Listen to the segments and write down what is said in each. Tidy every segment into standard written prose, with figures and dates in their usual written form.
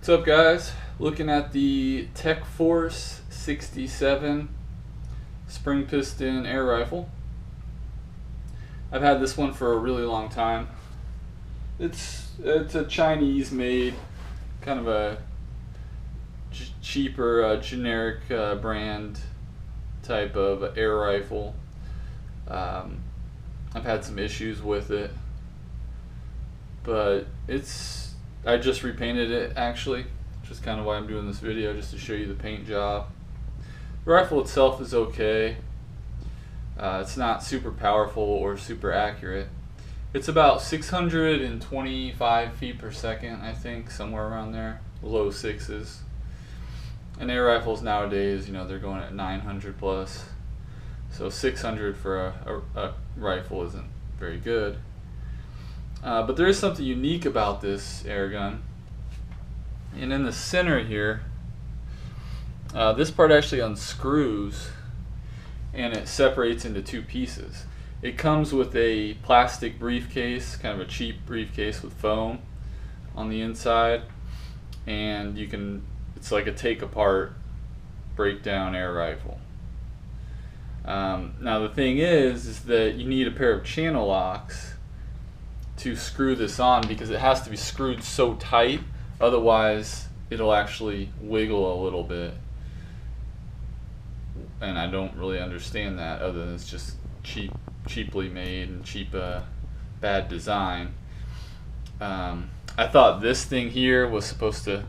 What's up, guys? Looking at the Tech Force 67 spring piston air rifle. I've had this one for a really long time. It's a Chinese made, kind of a cheaper generic brand type of air rifle. I've had some issues with it, but I just repainted it actually, which is kind of why I'm doing this video, just to show you the paint job. The rifle itself is okay. It's not super powerful or super accurate. It's about 625 feet per second, I think, somewhere around there, low sixes. And air rifles nowadays, you know, they're going at 900 plus. So 600 for a rifle isn't very good. But there is something unique about this air gun. And in the center here, this part actually unscrews and it separates into two pieces. It comes with a plastic briefcase, kind of a cheap briefcase with foam on the inside, and it's like a take apart, break down air rifle. Now the thing is that you need a pair of channel locks to screw this on, because it has to be screwed so tight, otherwise it'll actually wiggle a little bit. And I don't really understand that, other than it's just cheaply made and bad design. I thought this thing here was supposed to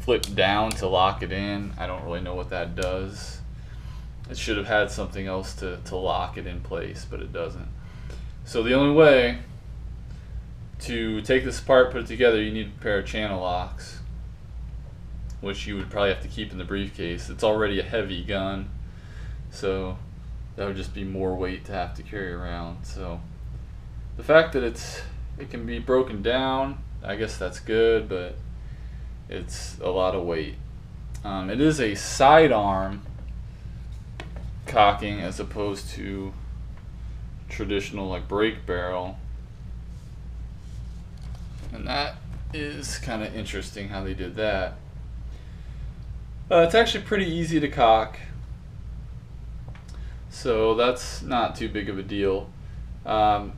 flip down to lock it in. I don't really know what that does. It should have had something else to lock it in place, but it doesn't. So the only way to take this apart, put it together, you need a pair of channel locks, which you would probably have to keep in the briefcase. It's already a heavy gun, so that would just be more weight to have to carry around. So the fact that it can be broken down, I guess that's good, but it's a lot of weight. It is a sidearm cocking as opposed to traditional like brake barrel, and that is kind of interesting how they did that. It's actually pretty easy to cock, so that's not too big of a deal. It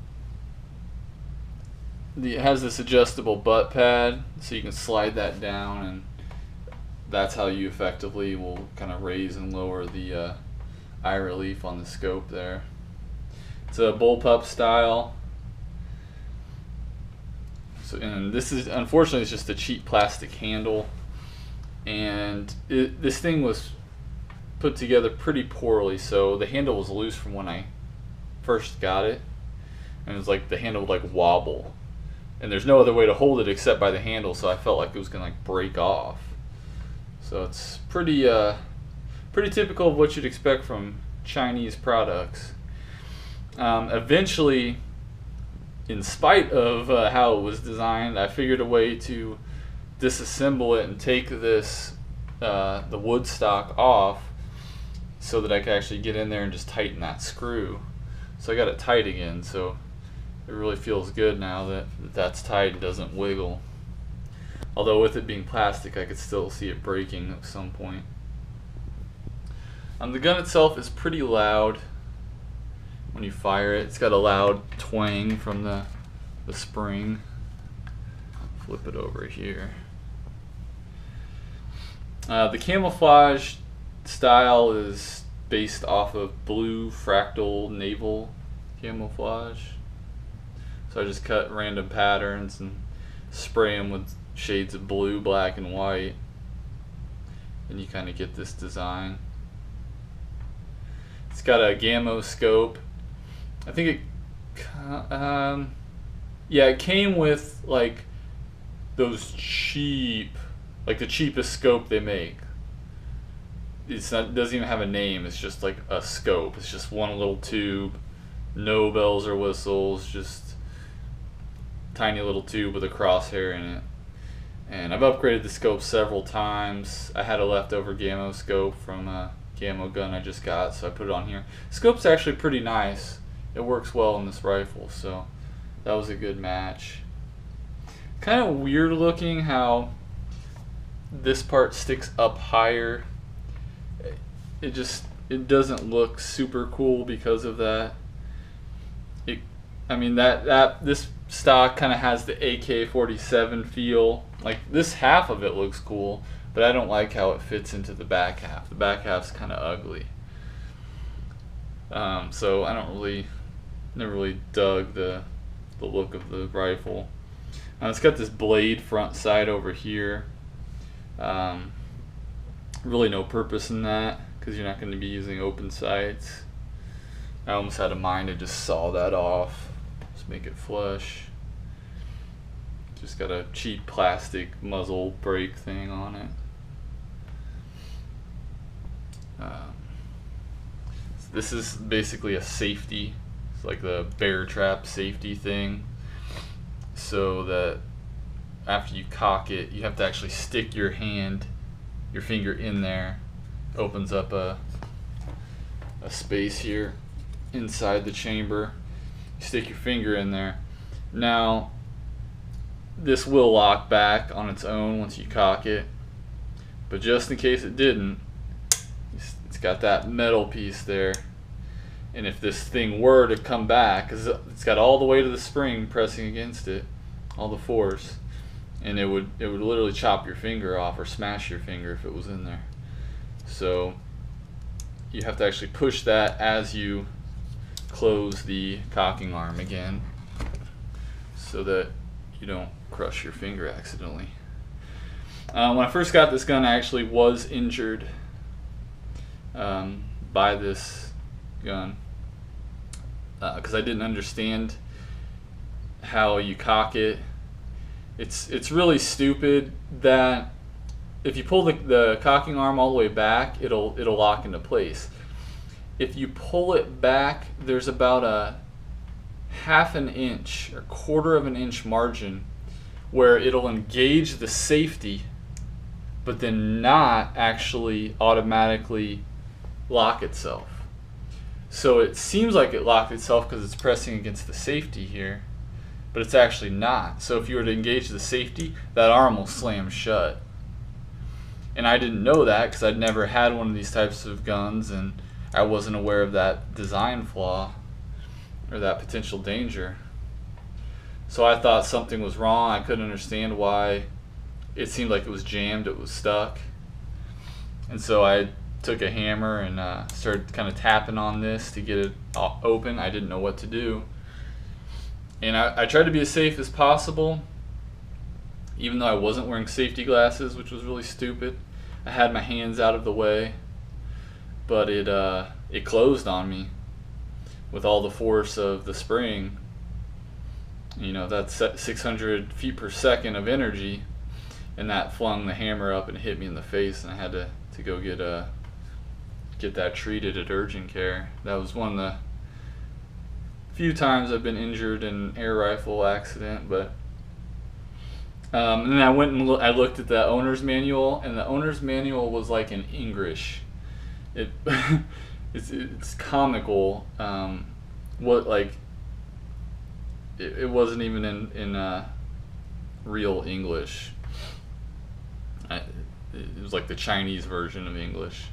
has this adjustable butt pad, so you can slide that down, and that's how you effectively will kind of raise and lower the eye relief on the scope there. It's a bullpup style. So, and this is, unfortunately, it's just a cheap plastic handle, and this thing was put together pretty poorly. So the handle was loose from when I first got it, and it was like the handle would like wobble, and there's no other way to hold it except by the handle, so I felt like it was gonna like break off. So it's pretty typical of what you'd expect from Chinese products. Eventually, in spite of how it was designed, I figured a way to disassemble it and take this the wood stock off, so that I could actually get in there and just tighten that screw. So I got it tight again, so it really feels good now that that's tight and doesn't wiggle. Although with it being plastic, I could still see it breaking at some point. The gun itself is pretty loud when you fire it. It's got a loud twang from the spring. Flip it over here. The camouflage style is based off of blue fractal naval camouflage. So I just cut random patterns and spray them with shades of blue, black, and white, and you kind of get this design. It's got a camo scope. I think it came with like those cheap, like the cheapest scope they make. It doesn't even have a name. It's just like a scope. It's just one little tube, no bells or whistles, just tiny little tube with a crosshair in it. And I've upgraded the scope several times. I had a leftover camo scope from a camo gun I just got, so I put it on here. Scope's actually pretty nice. It works well in this rifle, so that was a good match. Kind of weird looking how this part sticks up higher. It doesn't look super cool because of that. I mean this stock kind of has the AK-47 feel. Like this half of it looks cool, but I don't like how it fits into the back half. The back half's kind of ugly. So I never really dug the look of the rifle. It's got this blade front side over here. Really no purpose in that because you're not going to be using open sights. I almost had a mind to just saw that off, just make it flush. Just got a cheap plastic muzzle brake thing on it. This is basically a safety. It's like the bear trap safety thing, so that after you cock it, you have to actually stick your finger in there. Opens up a space here inside the chamber. You stick your finger in there. Now this will lock back on its own once you cock it, but just in case it didn't, it's got that metal piece there, and if this thing were to come back, because it's got all the weight of the spring pressing against it, all the force, and it would literally chop your finger off or smash your finger if it was in there. So you have to actually push that as you close the cocking arm again, so that you don't crush your finger accidentally. When I first got this gun, I actually was injured by this gun because I didn't understand how you cock it. It's really stupid that if you pull the cocking arm all the way back, it'll lock into place. If you pull it back, there's about a half an inch or quarter of an inch margin where it'll engage the safety but then not actually automatically lock itself. So it seems like it locked itself because it's pressing against the safety here, but it's actually not. So if you were to engage the safety, that arm will slam shut. And I didn't know that because I'd never had one of these types of guns, and I wasn't aware of that design flaw or that potential danger. So I thought something was wrong. I couldn't understand why it seemed like it was jammed, it was stuck. And so I took a hammer and started kind of tapping on this to get it open. I didn't know what to do. And I tried to be as safe as possible, even though I wasn't wearing safety glasses, which was really stupid. I had my hands out of the way, but it closed on me with all the force of the spring. You know, that's 600 feet per second of energy, and that flung the hammer up and hit me in the face, and I had to go get that treated at urgent care. That was one of the few times I've been injured in an air rifle accident. But and then I went and I looked at the owner's manual, and the owner's manual was like in English. It's comical. It wasn't even in real English. It was like the Chinese version of English.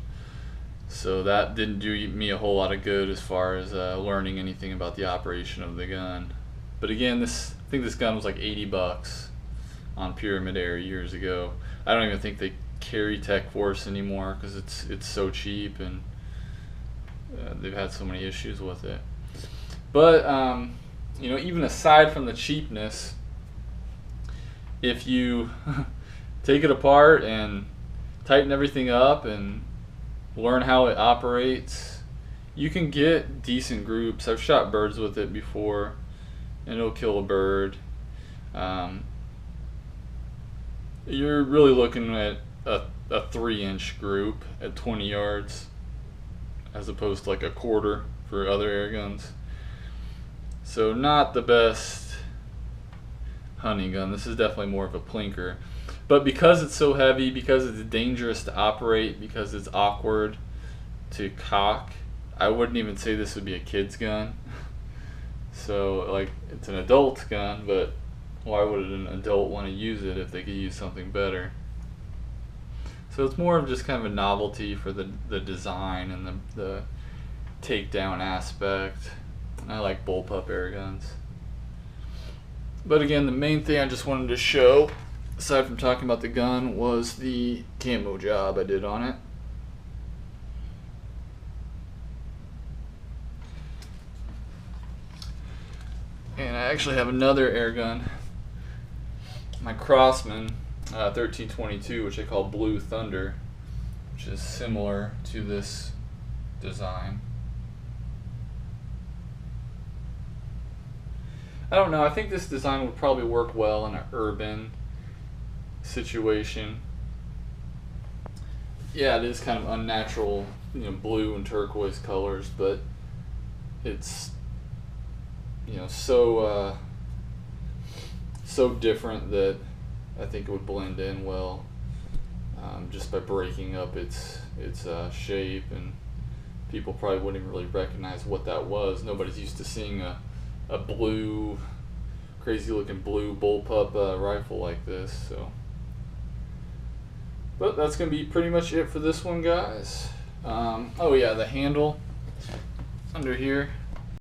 So that didn't do me a whole lot of good as far as learning anything about the operation of the gun. But again, I think this gun was like $80 on Pyramid Air years ago. I don't even think they carry Tech Force anymore because it's so cheap, and they've had so many issues with it. But you know, even aside from the cheapness, if you take it apart and tighten everything up and learn how it operates, you can get decent groups. I've shot birds with it before, and it'll kill a bird. You're really looking at a 3-inch group at 20 yards as opposed to like a quarter for other air guns. So not the best hunting gun. This is definitely more of a plinker. But because it's so heavy, because it's dangerous to operate, because it's awkward to cock, I wouldn't even say this would be a kid's gun. So like, it's an adult gun, but why would an adult want to use it if they could use something better? So it's more of just kind of a novelty for the design and the takedown aspect. And I like bullpup air guns. But again, the main thing I just wanted to show, aside from talking about the gun, was the camo job I did on it. And I actually have another air gun, my Crossman 1322, which I call Blue Thunder, which is similar to this design. I don't know, I think this design would probably work well in an urban situation. Yeah, it is kind of unnatural, you know, blue and turquoise colors, but it's, you know, so different that I think it would blend in well, just by breaking up its shape, and people probably wouldn't really recognize what that was. Nobody's used to seeing a blue, crazy looking blue bullpup rifle like this. So, but that's gonna be pretty much it for this one, guys. Oh yeah, the handle under here,